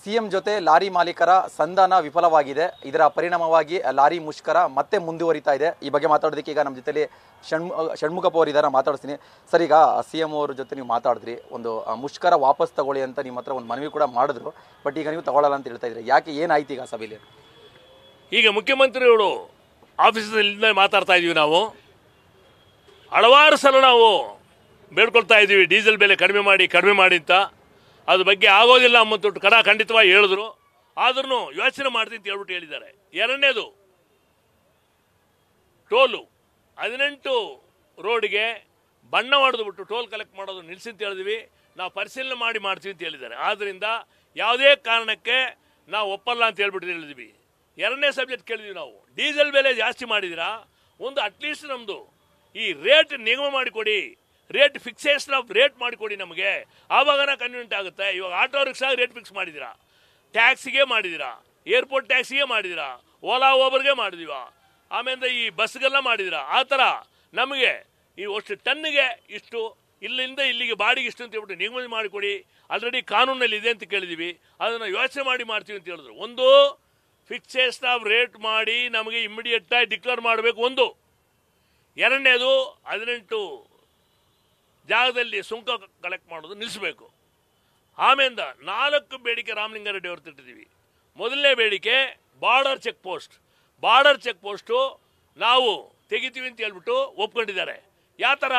CM ಜೊತೆ lorry ಮಾಲೀಕರ ಸಂಧಾನ ವಿಫಲವಾಗಿದೆ. ಇದರ ಪರಿಣಾಮವಾಗಿ ಲಾರಿ ಮುಷ್ಕರ ಮತ್ತೆ ಮುಂದುವರಿತಾ ಇದೆ. ಈ ಬಗ್ಗೆ ಮಾತಾಡೋದಕ್ಕೆ ಈಗ ನಮ್ಮ ಜೊತೆಲಿ ಷಣ್ಮುಖಪ್ಪ ಅವರು ಇದ್ದಾರೆ, ಮಾತಾಡ್ತೀನಿ. ಸರ್, ಈಗ ಸಿಎಂ ಅವ್ರ ಜೊತೆ ನೀವು ಮಾತಾಡಿದ್ರಿ, ಒಂದು ಮುಷ್ಕರ ವಾಪಸ್ ತಗೊಳ್ಳಿ ಅಂತ ನಿಮ್ಮ ಹತ್ರ ಒಂದು ಮನವಿ ಕೂಡ ಮಾಡಿದ್ರು. ಬಟ್ ಈಗ ನೀವು ತಗೊಳ್ಳಲ್ಲ ಅಂತ ಹೇಳ್ತಾ ಇದ್ರಿ. ಯಾಕೆ, ಏನಾಯ್ತು ಈಗ ಸಭೆಯಲ್ಲಿ? ಈಗ ಮುಖ್ಯಮಂತ್ರಿಗಳು ಆಫೀಸಿನಿಂದ ಮಾತಾಡ್ತಾ ಇದೀವಿ. ನಾವು ಹಲವಾರು ಸಲ ನಾವು ಬೇಡ್ಕೊಳ್ತಾ ಇದ್ದೀವಿ ಡೀಸೆಲ್ ಬೆಲೆ ಕಡಿಮೆ ಮಾಡಿ ಅಂತ. ಅದ್ರ ಬಗ್ಗೆ ಆಗೋದಿಲ್ಲ ಮತ್ತು ಖಂಡಿತವಾಗಿ ಹೇಳಿದ್ರು. ಆದ್ರೂ ಯೋಚನೆ ಮಾಡ್ತೀನಿ ಅಂತ ಹೇಳ್ಬಿಟ್ಟು ಹೇಳಿದ್ದಾರೆ. ಎರಡನೇದು ಟೋಲು 18 ರೋಡ್ಗೆ ಬಣ್ಣ ಹೊಡೆದುಬಿಟ್ಟು ಟೋಲ್ ಕಲೆಕ್ಟ್ ಮಾಡೋದು ನಿಲ್ಲಿಸಿ ಅಂತ ಹೇಳಿದ್ವಿ. ನಾವು ಪರಿಶೀಲನೆ ಮಾಡ್ತೀವಿ ಅಂತ ಹೇಳಿದ್ದಾರೆ. ಆದ್ದರಿಂದ ಯಾವುದೇ ಕಾರಣಕ್ಕೆ ನಾವು ಒಪ್ಪಲ್ಲ ಅಂತ ಹೇಳ್ಬಿಟ್ಟು ಹೇಳಿದ್ವಿ. ಎರಡನೇ ಸಬ್ಜೆಕ್ಟ್ ಕೇಳಿದ್ವಿ ನಾವು, ಡೀಸೆಲ್ ಬೆಲೆ ಜಾಸ್ತಿ ಮಾಡಿದಿರಾ, ಒಂದು ಅಟ್ಲೀಸ್ಟ್ ನಮ್ಮದು ಈ ರೇಟ್ ನಿಗಮ ಮಾಡಿಕೊಡಿ, ರೇಟ್ ಫಿಕ್ಸೇಷನ್ ಆಫ್ ರೇಟ್ ಮಾಡಿಕೊಡಿ ನಮಗೆ, ಆವಾಗನ ಕನ್ವೀನಿಯಂಟ್ ಆಗುತ್ತೆ. ಇವಾಗ ಆಟೋ ರಿಕ್ಷಾಗೆ ರೇಟ್ ಫಿಕ್ಸ್ ಮಾಡಿದ್ದೀರಾ, ಟ್ಯಾಕ್ಸಿಗೆ ಮಾಡಿದ್ದೀರಾ, ಏರ್ಪೋರ್ಟ್ ಟ್ಯಾಕ್ಸಿಗೆ ಮಾಡಿದ್ದೀರಾ, ಓಲಾ ಓಬರ್ಗೆ ಮಾಡಿದೀವ, ಆಮೇಲೆ ಈ ಬಸ್ಗೆಲ್ಲ ಮಾಡಿದ್ದೀರಾ. ಆ ಥರ ನಮಗೆ ಈ ಅಷ್ಟು ಟನ್ನಿಗೆ ಇಷ್ಟು, ಇಲ್ಲಿಂದ ಇಲ್ಲಿಗೆ ಬಾಡಿಗೆ ಇಷ್ಟು ಅಂತ ಹೇಳ್ಬಿಟ್ಟು ನಿಗಮ ಮಾಡಿಕೊಡಿ, ಆಲ್ರೆಡಿ ಕಾನೂನಲ್ಲಿ ಇದೆ ಅಂತ ಕೇಳಿದ್ದೀವಿ, ಅದನ್ನು ಯೋಚನೆ ಮಾಡ್ತೀವಿ ಅಂತ ಹೇಳಿದ್ರು. ಒಂದು ಫಿಕ್ಸೇಷನ್ ಆಫ್ ರೇಟ್ ಮಾಡಿ ನಮಗೆ ಇಮಿಡಿಯೇಟಾಗಿ ಡಿಕ್ಲೇರ್ ಮಾಡಬೇಕು ಒಂದು. ಎರಡನೇದು 18 ಜಾಗದಲ್ಲಿ ಸುಂಕ ಕಲೆಕ್ಟ್ ಮಾಡೋದು ನಿಲ್ಲಿಸಬೇಕು. ಆಮೇಲೆ 4 ಬೇಡಿಕೆ ರಾಮಲಿಂಗಾರೆಡ್ಡಿ ಅವರು ತಿಟ್ಟಿದ್ದೀವಿ. ಮೊದಲನೇ ಬೇಡಿಕೆ ಬಾರ್ಡರ್ ಚೆಕ್ ಪೋಸ್ಟು ನಾವು ತೆಗಿತೀವಿ ಅಂತ ಹೇಳ್ಬಿಟ್ಟು ಒಪ್ಕೊಂಡಿದ್ದಾರೆ. ಯಾವ ಥರ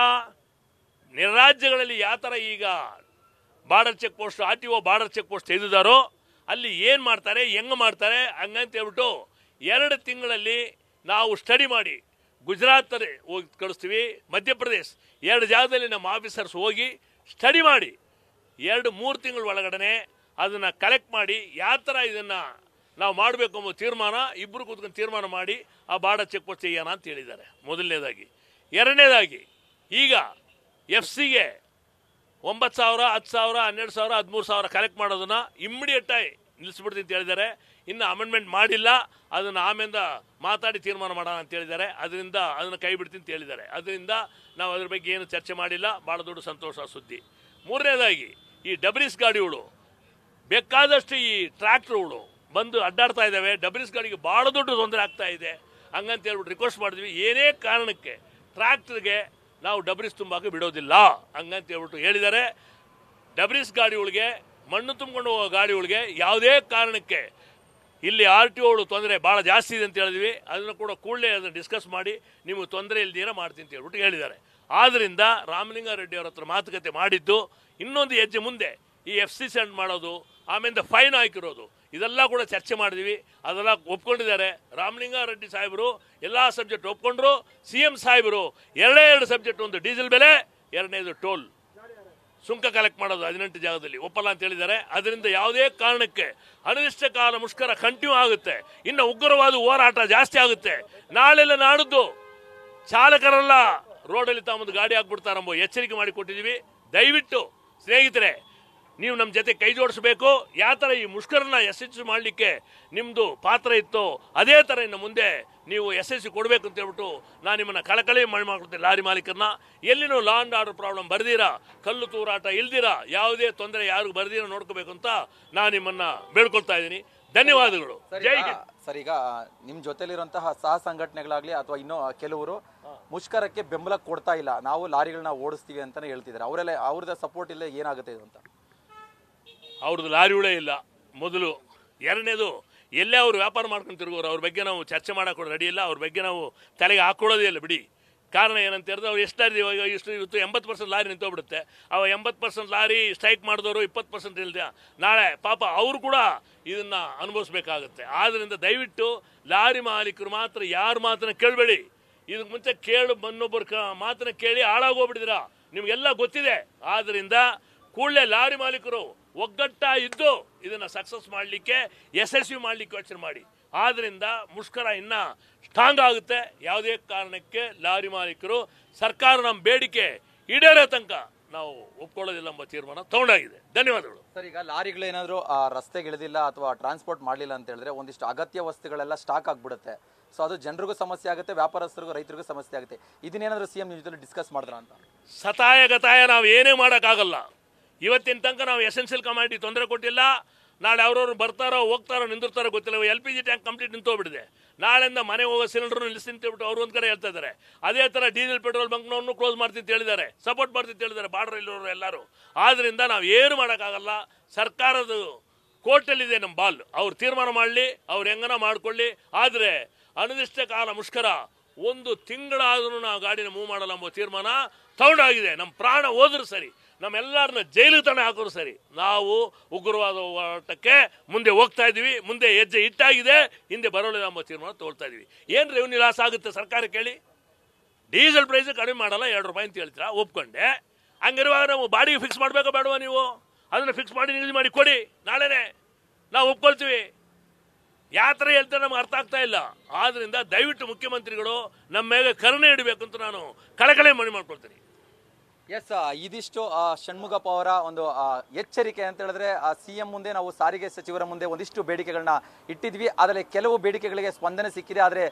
ರಾಜ್ಯಗಳಲ್ಲಿ ಯಾವ ಥರ ಈಗ border check post RTO border check post ತೆಗೆದಿದ್ದಾರೋ ಅಲ್ಲಿ ಏನು ಮಾಡ್ತಾರೆ, ಹೆಂಗೆ ಮಾಡ್ತಾರೆ ಹಂಗಂತ ಹೇಳ್ಬಿಟ್ಟು 2 ತಿಂಗಳಲ್ಲಿ ನಾವು ಸ್ಟಡಿ ಮಾಡಿ ಗುಜರಾತ್ ಹೋಗಿ ಕಳಿಸ್ತೀವಿ, ಮಧ್ಯಪ್ರದೇಶ್ 2 ಜಾಗದಲ್ಲಿ ನಮ್ಮ ಆಫೀಸರ್ಸ್ ಹೋಗಿ ಸ್ಟಡಿ ಮಾಡಿ 2-3 ತಿಂಗಳ ಒಳಗಡೆ ಅದನ್ನು ಕಲೆಕ್ಟ್ ಮಾಡಿ ಯಾವ ಥರ ಇದನ್ನು ನಾವು ಮಾಡಬೇಕು ಅನ್ನೋ ತೀರ್ಮಾನ ಇಬ್ಬರು ಕೂತ್ಕೊಂಡು ತೀರ್ಮಾನ ಮಾಡಿ ಆ ಬಾರ್ಡರ್ ಚೆಕ್ ಪೋಸ್ಟ್ ತೆಗಿಯೋಣ ಅಂತ ಹೇಳಿದ್ದಾರೆ. ಮೊದಲನೇದಾಗಿ. ಎರಡನೇದಾಗಿ ಈಗ FCಗೆ 9,000, 10,000, 12,000, 13,000 ಕಲೆಕ್ಟ್ ಮಾಡೋದನ್ನು ಇಮ್ಮಿಡಿಯೇಟಾಗಿ ನಿಲ್ಲಿಸ್ಬಿಡ್ತೀನಿ ಅಂತ ಹೇಳಿದ್ದಾರೆ. ಇನ್ನು ಅಮೆಂಡ್ಮೆಂಟ್ ಮಾಡಿಲ್ಲ, ಅದನ್ನು ಆಮೇಲೆ ಮಾತಾಡಿ ತೀರ್ಮಾನ ಮಾಡೋಣ ಅಂತ ಹೇಳಿದ್ದಾರೆ. ಅದರಿಂದ ಅದನ್ನು ಕೈ ಬಿಡ್ತೀನಿ ಅಂತ ಹೇಳಿದ್ದಾರೆ. ಅದರಿಂದ ನಾವು ಅದ್ರ ಬಗ್ಗೆ ಏನು ಚರ್ಚೆ ಮಾಡಿಲ್ಲ. ಭಾಳ ದೊಡ್ಡ ಸಂತೋಷ ಸುದ್ದಿ. ಮೂರನೇದಾಗಿ ಈ ಡಬ್ರೀಸ್ ಗಾಡಿಗಳು ಬೇಕಾದಷ್ಟು ಈ ಟ್ರ್ಯಾಕ್ಟರ್ಗಳು ಬಂದು ಅಡ್ಡಾಡ್ತಾ ಇದ್ದಾವೆ. ಡಬ್ರೀಸ್ ಗಾಡಿಗೆ ಭಾಳ ದೊಡ್ಡ ತೊಂದರೆ ಆಗ್ತಾ ಇದೆ. ಹಂಗಂತ ಹೇಳ್ಬಿಟ್ಟು ರಿಕ್ವೆಸ್ಟ್ ಮಾಡಿದ್ವಿ. ಏನೇ ಕಾರಣಕ್ಕೆ ಟ್ರ್ಯಾಕ್ಟರ್ಗೆ ನಾವು ಡಬ್ರೀಸ್ ತುಂಬಾಕೆ ಬಿಡೋದಿಲ್ಲ ಹಂಗಂತ ಹೇಳ್ಬಿಟ್ಟು ಹೇಳಿದ್ದಾರೆ. ಡಬ್ರೀಸ್ ಮಣ್ಣು ತುಂಬಿಕೊಂಡು ಹೋಗೋ ಗಾಡಿಗಳಿಗೆ ಯಾವುದೇ ಕಾರಣಕ್ಕೆ ಇಲ್ಲಿ RTOಗಳು ತೊಂದರೆ ಭಾಳ ಜಾಸ್ತಿ ಇದೆ ಅಂತ ಹೇಳಿದ್ವಿ. ಅದನ್ನು ಕೂಡ ಕೂಡಲೇ ಅದನ್ನು ಡಿಸ್ಕಸ್ ಮಾಡಿ ನಿಮಗೆ ತೊಂದರೆ ಇಲ್ದಿರ ಮಾಡ್ತೀನಿ ಅಂತ ಹೇಳ್ಬಿಟ್ಟು ಹೇಳಿದ್ದಾರೆ. ಆದ್ದರಿಂದ ರಾಮಲಿಂಗಾರೆಡ್ಡಿ ಅವರ ಹತ್ರ ಮಾತುಕತೆ ಮಾಡಿದ್ದು ಇನ್ನೊಂದು ಹೆಜ್ಜೆ ಮುಂದೆ ಈ FC ಸೆಂಡ್ ಮಾಡೋದು, ಆಮೇಲೆ ಫೈನ್ ಹಾಕಿರೋದು, ಇದೆಲ್ಲ ಕೂಡ ಚರ್ಚೆ ಮಾಡಿದ್ವಿ. ಅದೆಲ್ಲ ಒಪ್ಕೊಂಡಿದ್ದಾರೆ. ರಾಮಲಿಂಗಾರೆಡ್ಡಿ ಸಾಹೇಬರು ಎಲ್ಲ ಸಬ್ಜೆಕ್ಟ್ ಒಪ್ಕೊಂಡ್ರು. CM ಸಾಹೇಬರು 2 ಸಬ್ಜೆಕ್ಟ್, ಒಂದು ಡೀಸೆಲ್ ಬೆಲೆ, ಎರಡನೇದು ಟೋಲ್ ಸುಂಕ ಕಲೆಕ್ಟ್ ಮಾಡೋದು 18 ಜಾಗದಲ್ಲಿ ಒಪ್ಪಲ್ಲ ಅಂತ ಹೇಳಿದ್ದಾರೆ. ಅದರಿಂದ ಯಾವುದೇ ಕಾರಣಕ್ಕೆ ಅನಿರ್ದಿಷ್ಟ ಕಾಲ ಮುಷ್ಕರ ಕಂಟಿನ್ಯೂ ಆಗುತ್ತೆ. ಇನ್ನು ಉಗ್ರವಾದ ಹೋರಾಟ ಜಾಸ್ತಿ ಆಗುತ್ತೆ. ನಾಳೆಲ್ಲ ನಾಡಿದ್ದು ಚಾಲಕರೆಲ್ಲ ರೋಡಲ್ಲಿ ತಾಮದು ಗಾಡಿ ಹಾಕ್ಬಿಡ್ತಾರೆಂಬ ಎಚ್ಚರಿಕೆ ಮಾಡಿ ಕೊಟ್ಟಿದ್ದೀವಿ. ದಯವಿಟ್ಟು ಸ್ನೇಹಿತರೆ, ನೀವು ನಮ್ಮ ಜೊತೆ ಕೈ ಜೋಡಿಸಬೇಕು. ಯಾವ ಥರ ಈ ಮುಷ್ಕರನ ಯಶಸ್ವಿ ಮಾಡಲಿಕ್ಕೆ ನಿಮ್ಮದು ಪಾತ್ರ ಇತ್ತು, ಅದೇ ಥರ ಇನ್ನು ಮುಂದೆ ನೀವು ಯಶಸ್ವಿ ಕೊಡಬೇಕು ಅಂತ ಹೇಳ್ಬಿಟ್ಟು ನಾನು ನಿಮ್ಮನ್ನು ಕಳಕಳಿ ಮಾಡ್ಕೊಳ್ತೀನಿ. ಲಾರಿ ಮಾಲೀಕರನ್ನ ಎಲ್ಲಿನೂ ಲಾ ಆ್ಯಂಡ್ ಆರ್ಡರ್ ಪ್ರಾಬ್ಲಮ್ ಬರ್ದಿರಾ, ಕಲ್ಲು ತೂರಾಟ ಇಲ್ದಿರಾ, ಯಾವುದೇ ತೊಂದರೆ ಯಾರಿಗೂ ಬರ್ದಿರ ನೋಡ್ಕೋಬೇಕು ಅಂತ ನಾನು ನಿಮ್ಮನ್ನು ಬೇಡ್ಕೊಳ್ತಾ ಇದ್ದೀನಿ. ಧನ್ಯವಾದಗಳು. ಜೈ ಹಿಂದ್. ಸರ್, ಈಗ ನಿಮ್ಮ ಜೊತೆಲಿರುವಂತಹ ಸಹ ಸಂಘಟನೆಗಳಾಗಲಿ ಅಥವಾ ಇನ್ನೂ ಕೆಲವರು ಮುಷ್ಕರಕ್ಕೆ ಬೆಂಬಲ ಕೊಡ್ತಾ ಇಲ್ಲ, ನಾವು ಲಾರಿಗಳನ್ನ ಓಡಿಸ್ತೀವಿ ಅಂತಾನೆ ಹೇಳ್ತಿದ್ದಾರೆ. ಅವ್ರದ್ದು ಸಪೋರ್ಟ್ ಇಲ್ಲ, ಏನಾಗುತ್ತೆ ಇದು ಅಂತ? ಅವ್ರದ್ದು ಲಾರಿಗಳೇ ಇಲ್ಲ ಮೊದಲು. ಎರಡನೇದು ಎಲ್ಲೇ ಅವರು ವ್ಯಾಪಾರ ಮಾಡ್ಕೊಂಡು ತಿರುಗೋರು, ಅವ್ರ ಬಗ್ಗೆ ನಾವು ಚರ್ಚೆ ಮಾಡೋಕೆ ರೆಡಿ ಇಲ್ಲ. ಅವ್ರ ಬಗ್ಗೆ ನಾವು ತಲೆಗೆ ಹಾಕೊಳ್ಳೋದೇ ಇಲ್ಲ ಬಿಡಿ. ಕಾರಣ ಏನಂತ ಹೇಳಿದ್ರೆ ಅವ್ರು ಎಷ್ಟಾದ್ರೂ ಇವಾಗ ಇವತ್ತು 80% ಲಾರಿ ನಿಂತೋಗ್ಬಿಡುತ್ತೆ. ಅವ 80% ಲಾರಿ ಸ್ಟ್ರೈಕ್ ಮಾಡಿದವರು 20% ಇಲ್ದೆ ನಾಳೆ ಪಾಪ ಅವರು ಕೂಡ ಇದನ್ನು ಅನುಭವಿಸ್ಬೇಕಾಗುತ್ತೆ. ಆದ್ದರಿಂದ ದಯವಿಟ್ಟು ಲಾರಿ ಮಾಲೀಕರು ಮಾತ್ರ ಯಾರ ಮಾತನ್ನ ಕೇಳಬೇಡಿ. ಇದಕ್ಕೆ ಮುಂಚೆ ಇನ್ನೊಬ್ಬರು ಮಾತನ್ನ ಕೇಳಿ ಹಾಳಾಗೋಗ್ಬಿಟ್ಟಿದ್ದೀರಾ, ನಿಮಗೆಲ್ಲ ಗೊತ್ತಿದೆ. ಆದ್ದರಿಂದ ಕೂಡಲೇ ಲಾರಿ ಮಾಲೀಕರು ಒಗ್ಗಟ್ಟ ಇದ್ದು ಇದನ್ನು ಸಕ್ಸಸ್ ಮಾಡಲಿಕ್ಕೆ, ಯಶಸ್ವಿ ಮಾಡಲಿಕ್ಕೆ ಯೋಚನೆ ಮಾಡಿ. ಆದ್ದರಿಂದ ಮುಷ್ಕರ ಇನ್ನೂ ಸ್ಟ್ರಾಂಗ್ ಆಗುತ್ತೆ. ಯಾವುದೇ ಕಾರಣಕ್ಕೆ ಲಾರಿ ಮಾಲೀಕರು ಸರ್ಕಾರ ನಮ್ಮ ಬೇಡಿಕೆ ಈಡೇರೋ ತನಕ ನಾವು ಒಪ್ಕೊಳ್ಳೋದಿಲ್ಲ ಎಂಬ ತೀರ್ಮಾನ ತಗೊಂಡಾಗಿದೆ. ಧನ್ಯವಾದಗಳು. ಸರ್, ಈಗ ಲಾರಿಗಳೇನಾದರೂ ರಸ್ತೆಗೆ ಇಳಿದಿಲ್ಲ ಅಥವಾ ಟ್ರಾನ್ಸ್ಪೋರ್ಟ್ ಮಾಡಲಿಲ್ಲ ಅಂತ ಹೇಳಿದ್ರೆ ಒಂದಿಷ್ಟು ಅಗತ್ಯ ವಸ್ತುಗಳೆಲ್ಲ ಸ್ಟಾಕ್ ಆಗಿಬಿಡುತ್ತೆ. ಸೊ ಅದು ಜನರಿಗೂ ಸಮಸ್ಯೆ ಆಗುತ್ತೆ, ವ್ಯಾಪಾರಸ್ಥರಿಗೂ ರೈತರಿಗೂ ಸಮಸ್ಯೆ ಆಗುತ್ತೆ. ಇದನ್ನೇನಾದರೂ CM ನಿಮ್ಮ ಜೊತೆ ಡಿಸ್ಕಸ್ ಮಾಡಿದ್ರ ಅಂತ? ಸತಾಯ ಗತಾಯ ನಾವು ಏನೇ ಮಾಡೋಕ್ಕಾಗಲ್ಲ. ಇವತ್ತಿನ ತನಕ ನಾವು ಎಸೆನ್ಷಿಯಲ್ ಕಮಾಡಿಟಿ ತೊಂದರೆ ಕೊಟ್ಟಿಲ್ಲ. ನಾಳೆ ಅವ್ರವ್ರು ಬರ್ತಾರೋ ಹೋಗ್ತಾರೋ ನಿಂದಿರ್ತಾರೋ ಗೊತ್ತಿಲ್ಲ. LPG ಟ್ಯಾಂಕ್ ಕಂಪ್ಲೀಟ್ ನಿಂತೋಗ್ಬಿಟ್ಟಿದೆ. ನಾಳೆಯಿಂದ ಮನೆ ಹೋಗೋ ಸಿಲಿಂಡರ್ ನಿಲ್ಲಿಸಿ ನಿಂತೇಳ್ಬಿಟ್ಟು ಅವ್ರು ಒಂದು ಕಡೆ ಹೇಳ್ತಾ ಇದ್ದಾರೆ. ಅದೇ ಥರ ಡೀಸೆಲ್ ಪೆಟ್ರೋಲ್ ಬಂಕ್ನವ್ರನ್ನು ಕ್ಲೋಸ್ ಮಾಡ್ತೀನಿ ಅಂತ ಹೇಳಿದ್ದಾರೆ, ಸಪೋರ್ಟ್ ಮಾಡ್ತೀನಿ ಅಂತ ಹೇಳಿದ್ದಾರೆ ಬಾರ್ಡರ್ ಇಲ್ಲಿರೋರು ಎಲ್ಲರೂ. ಆದ್ದರಿಂದ ನಾವು ಏನು ಮಾಡೋಕ್ಕಾಗಲ್ಲ. ಸರ್ಕಾರದ ಕೋರ್ಟಲ್ಲಿದೆ ನಮ್ಮ ಬಾಲ್. ಅವ್ರು ತೀರ್ಮಾನ ಮಾಡಲಿ, ಅವ್ರು ಹೆಂಗನ ಮಾಡ್ಕೊಳ್ಳಿ. ಆದರೆ ಅನಿರ್ದಿಷ್ಟ ಕಾಲ ಮುಷ್ಕರ 1 ತಿಂಗಳಾದ್ರೂ ನಾವು ಗಾಡಿನ ಮೂವ್ ಮಾಡಲ್ಲ ಎಂಬ ತೀರ್ಮಾನ ತಗೊಂಡಾಗಿದೆ. ನಮ್ಮ ಪ್ರಾಣ ಹೋದ್ರೂ ಸರಿ, ನಮ್ಮೆಲ್ಲರನ್ನ ಜೈಲಿಗೆ ತಾನೇ ಹಾಕೋರು ಸರಿ, ನಾವು ಉಗ್ರವಾದ ಹೋರಾಟಕ್ಕೆ ಮುಂದೆ ಹೋಗ್ತಾ ಇದ್ದೀವಿ. ಮುಂದೆ ಹೆಜ್ಜೆ ಇಟ್ಟಾಗಿದೆ, ಹಿಂದೆ ಬರೋಲ್ಲ ಎಂಬ ತೀರ್ಮಾನ ತಗೊಳ್ತಾ ಇದ್ದೀವಿ. ಏನು ರೆವೆನ್ಯೂ ಲಾಸ್ ಆಗುತ್ತೆ ಸರ್ಕಾರ ಕೇಳಿ? ಡೀಸೆಲ್ ಪ್ರೈಸ್ ಕಡಿಮೆ ಮಾಡಲ್ಲ, 2 ರೂಪಾಯಿ ಅಂತ ಹೇಳ್ತೀರಾ, ಒಪ್ಕೊಂಡೆ. ಹಂಗಿರುವಾಗ ನಾವು ಬಾಡಿಗೆ ಫಿಕ್ಸ್ ಮಾಡಬೇಕಾ ಬೇಡವಾ? ನೀವು ಅದನ್ನು ಫಿಕ್ಸ್ ಮಾಡಿ ನಿಗದಿ ಮಾಡಿ ಕೊಡಿ, ನಾಳೆನೇ ನಾವು ಒಪ್ಕೊಳ್ತೀವಿ. ಯಾವ ಥರ ಹೇಳ್ತಾರೆ ನಮ್ಗೆ ಅರ್ಥ ಆಗ್ತಾ ಇಲ್ಲ. ಆದ್ದರಿಂದ ದಯವಿಟ್ಟು ಮುಖ್ಯಮಂತ್ರಿಗಳು ನಮ್ಮ ಮೇಲೆ ಕರುಣೆ ಇಡಬೇಕು ಅಂತ ನಾನು ಕಳಕಳಿ ಮನವಿ ಮಾಡ್ಕೊಳ್ತೀನಿ. ಎಸ್, ಇದಿಷ್ಟು ಷಣ್ಮುಗಪ್ಪ ಅವರ ಒಂದು ಎಚ್ಚರಿಕೆ ಅಂತ ಹೇಳಿದ್ರೆ, CM ಮುಂದೆ ನಾವು ಸಾರಿಗೆ ಸಚಿವರ ಮುಂದೆ ಒಂದಿಷ್ಟು ಬೇಡಿಕೆಗಳನ್ನ ಇಟ್ಟಿದ್ವಿ. ಅದರಲ್ಲಿ ಕೆಲವು ಬೇಡಿಕೆಗಳಿಗೆ ಸ್ಪಂದನೆ ಸಿಕ್ಕಿದೆ. ಆದರೆ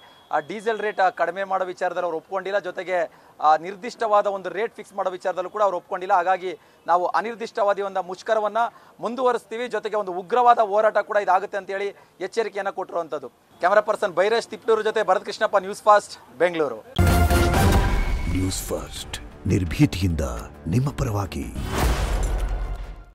ಡೀಸೆಲ್ ರೇಟ್ ಕಡಿಮೆ ಮಾಡೋ ವಿಚಾರದಲ್ಲಿ ಅವ್ರು ಒಪ್ಕೊಂಡಿಲ್ಲ. ಜೊತೆಗೆ ನಿರ್ದಿಷ್ಟವಾದ ಒಂದು ರೇಟ್ ಫಿಕ್ಸ್ ಮಾಡೋ ವಿಚಾರದಲ್ಲೂ ಕೂಡ ಅವ್ರು ಒಪ್ಕೊಂಡಿಲ್ಲ. ಹಾಗಾಗಿ ನಾವು ಅನಿರ್ದಿಷ್ಟವಾದಿ ಒಂದು ಮುಷ್ಕರವನ್ನು ಮುಂದುವರಿಸ್ತೀವಿ. ಜೊತೆಗೆ ಒಂದು ಉಗ್ರವಾದ ಹೋರಾಟ ಕೂಡ ಇದಾಗುತ್ತೆ ಅಂತೇಳಿ ಎಚ್ಚರಿಕೆಯನ್ನು ಕೊಟ್ಟಿರುವಂಥದ್ದು. ಕ್ಯಾಮರಾ ಪರ್ಸನ್ ಬೈರೇಶ್ ತಿಪ್ಟೂರು ಜೊತೆ Bharath Krishnappa, news fast, Bengaluru. News first ನಿರ್ಭೀತಿಯಿಂದ ನಿಮ್ಮ ಪರವಾಗಿ.